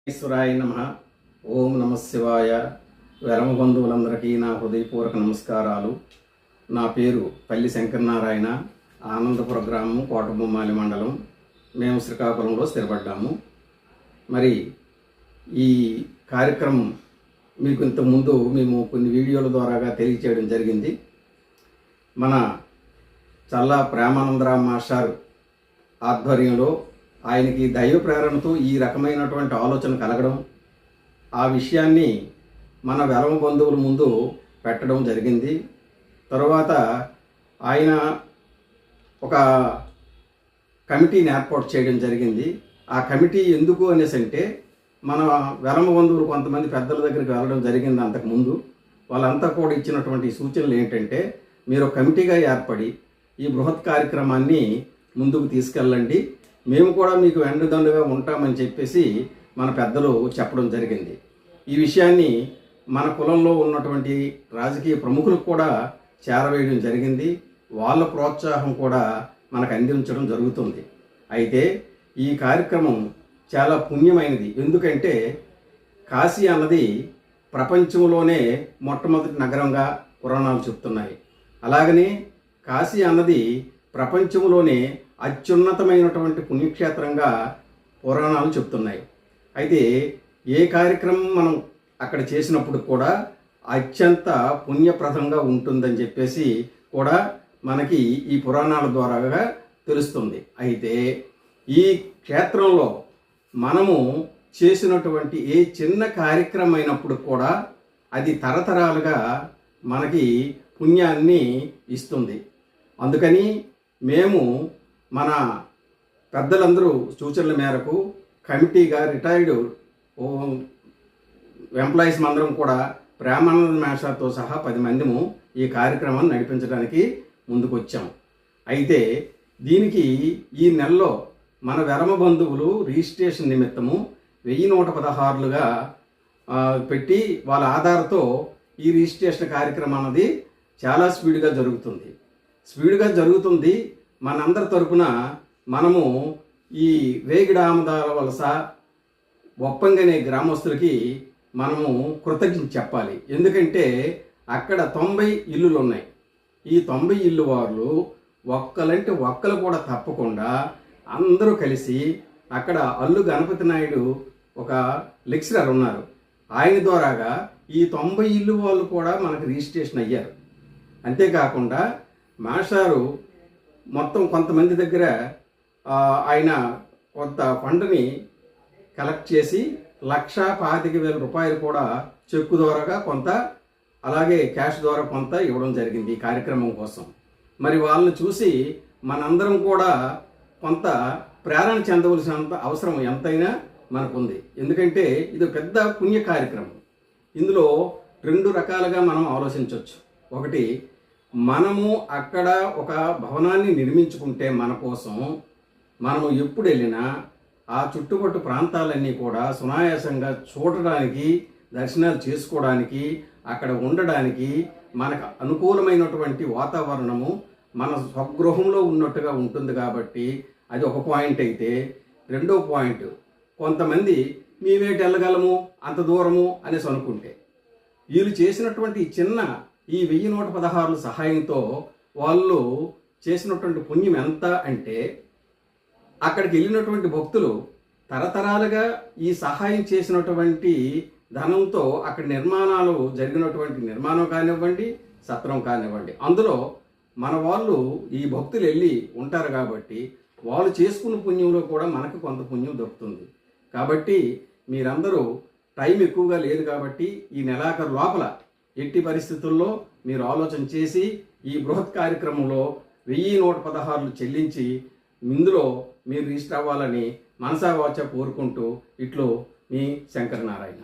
ఈశ్వరాయ నమః. ఓం నమ శివాయ. వెలమ బంధువులందరికీ నా హృదయపూర్వక నమస్కారాలు. నా పేరు పల్లి శంకరనారాయణ. ఆనందపుర గ్రామం, కోటబొమ్మాలి మండలం. మేము శ్రీకాకుళంలో స్థిరపడ్డాము. మరి ఈ కార్యక్రమం మీకు ఇంతకుముందు మేము కొన్ని వీడియోల ద్వారాగా తెలియచేయడం జరిగింది. మన చల్లా ప్రేమానందరావు మాస్టర్ ఆధ్వర్యంలో ఆయనకి దైవ ప్రేరణతో ఈ రకమైనటువంటి ఆలోచన కలగడం, ఆ విషయాన్ని మన వెలమ బంధువుల ముందు పెట్టడం జరిగింది. తరువాత ఆయన ఒక కమిటీని ఏర్పాటు చేయడం జరిగింది. ఆ కమిటీ ఎందుకు అనేసి అంటే, మన వెలమ బంధువులు కొంతమంది పెద్దల దగ్గరికి వెళ్ళడం జరిగింది అంతకుముందు. వాళ్ళంతా కూడా ఇచ్చినటువంటి సూచనలు ఏంటంటే, మీరు ఒక కమిటీగా ఏర్పడి ఈ బృహత్ కార్యక్రమాన్ని ముందుకు తీసుకెళ్ళండి, మేము కూడా మీకు వెండుదండుగా ఉంటామని చెప్పేసి మన పెద్దలు చెప్పడం జరిగింది. ఈ విషయాన్ని మన కులంలో ఉన్నటువంటి రాజకీయ ప్రముఖులకు కూడా చేరవేయడం జరిగింది. వాళ్ళ ప్రోత్సాహం కూడా మనకు అందించడం జరుగుతుంది. అయితే ఈ కార్యక్రమం చాలా పుణ్యమైనది. ఎందుకంటే కాశీ అన్నది ప్రపంచంలోనే మొట్టమొదటి నగరంగా పురాణాలు చెప్తున్నాయి. అలాగనే కాశీ అన్నది ప్రపంచంలోనే అత్యున్నతమైనటువంటి పుణ్యక్షేత్రంగా పురాణాలు చెప్తున్నాయి. అయితే ఏ కార్యక్రమం మనం అక్కడ చేసినప్పుడు కూడా అత్యంత పుణ్యప్రదంగా ఉంటుందని చెప్పేసి కూడా మనకి ఈ పురాణాల ద్వారా తెలుస్తుంది. అయితే ఈ క్షేత్రంలో మనము చేసినటువంటి ఏ చిన్న కార్యక్రమం అయినప్పుడు కూడా అది తరతరాలుగా మనకి పుణ్యాన్ని ఇస్తుంది. అందుకని మేము మన పెద్దలందరూ సూచనల మేరకు కమిటీగా రిటైర్డ్ ఎంప్లాయీస్ అందరం కూడా ప్రేమానంద మాస్టర్తో సహా 10 మందిము ఈ కార్యక్రమాన్ని నడిపించడానికి ముందుకు వచ్చాము. అయితే దీనికి ఈ నెలలో మన వెలమ బంధువులు రిజిస్ట్రేషన్ నిమిత్తము 1116లుగా పెట్టి వాళ్ళ ఆధార్తో ఈ రిజిస్ట్రేషన్ కార్యక్రమం అన్నది చాలా స్పీడ్గా జరుగుతుంది. మనందరి తరపున మనము ఈ వేగిడామదాల వలస ఒప్పంగనే గ్రామస్తులకి మనము కృతజ్ఞత చెప్పాలి. ఎందుకంటే అక్కడ 90 ఇల్లులు ఉన్నాయి. ఈ 90 ఇల్లు వాళ్ళు ఒక్కలంటే ఒక్కలు కూడా తప్పకుండా అందరూ కలిసి అక్కడ అల్లు గణపతి నాయుడు ఒక లెక్చరర్ ఉన్నారు. ఆయన ద్వారాగా ఈ 90 ఇల్లు వాళ్ళు కూడా మనకు రిజిస్ట్రేషన్ అయ్యారు. అంతేకాకుండా మాస్టారు మొత్తం కొంతమంది దగ్గర ఆయన కొంత ఫండ్ని కలెక్ట్ చేసి 1,25,000 రూపాయలు కూడా చెక్కు ద్వారాగా కొంత, అలాగే క్యాష్ ద్వారా కొంత ఇవ్వడం జరిగింది ఈ కార్యక్రమం కోసం. మరి వాళ్ళని చూసి మనందరం కూడా కొంత ప్రేరణ చెందవలసినంత అవసరం ఎంతైనా మనకుంది. ఎందుకంటే ఇది పెద్ద పుణ్య కార్యక్రమం. ఇందులో 2 రకాలుగా మనం ఆలోచించవచ్చు. ఒకటి, మనము అక్కడ ఒక భవనాన్ని నిర్మించుకుంటే మన కోసం మనము ఎప్పుడు వెళ్ళినా ఆ చుట్టుపట్టు ప్రాంతాలన్నీ కూడా సునాయాసంగా చూడడానికి, దర్శనాలు చేసుకోవడానికి, అక్కడ ఉండడానికి మనకు అనుకూలమైనటువంటి వాతావరణము మన స్వగృహంలో ఉన్నట్టుగా ఉంటుంది. కాబట్టి అది ఒక పాయింట్. అయితే రెండో పాయింట్, కొంతమంది మేమేటి వెళ్ళగలము అంత దూరము అనేసి అనుకుంటే, వీళ్ళు చేసినటువంటి చిన్న ఈ 1116 సహాయంతో వాళ్ళు చేసినటువంటి పుణ్యం ఎంత అంటే, అక్కడికి వెళ్ళినటువంటి భక్తులు తరతరాలుగా ఈ సహాయం చేసినటువంటి ధనంతో అక్కడ నిర్మాణాలు జరిగినటువంటి నిర్మాణం కానివ్వండి, సత్రం కానివ్వండి, అందులో మన వాళ్ళు ఈ భక్తులు వెళ్ళి ఉంటారు. కాబట్టి వాళ్ళు చేసుకున్న పుణ్యంలో కూడా మనకు కొంత పుణ్యం దొరుకుతుంది. కాబట్టి మీరందరూ టైం ఎక్కువగా లేదు కాబట్టి ఈ నెలాఖరు లోపల ఎట్టి పరిస్థితుల్లో మీరు ఆలోచన చేసి ఈ బృహత్ కార్యక్రమంలో 1116 చెల్లించి ఇందులో మీరు రిజిస్టర్ అవ్వాలని మనసావాచ కోరుకుంటూ ఇట్లు మీ శంకరనారాయణ.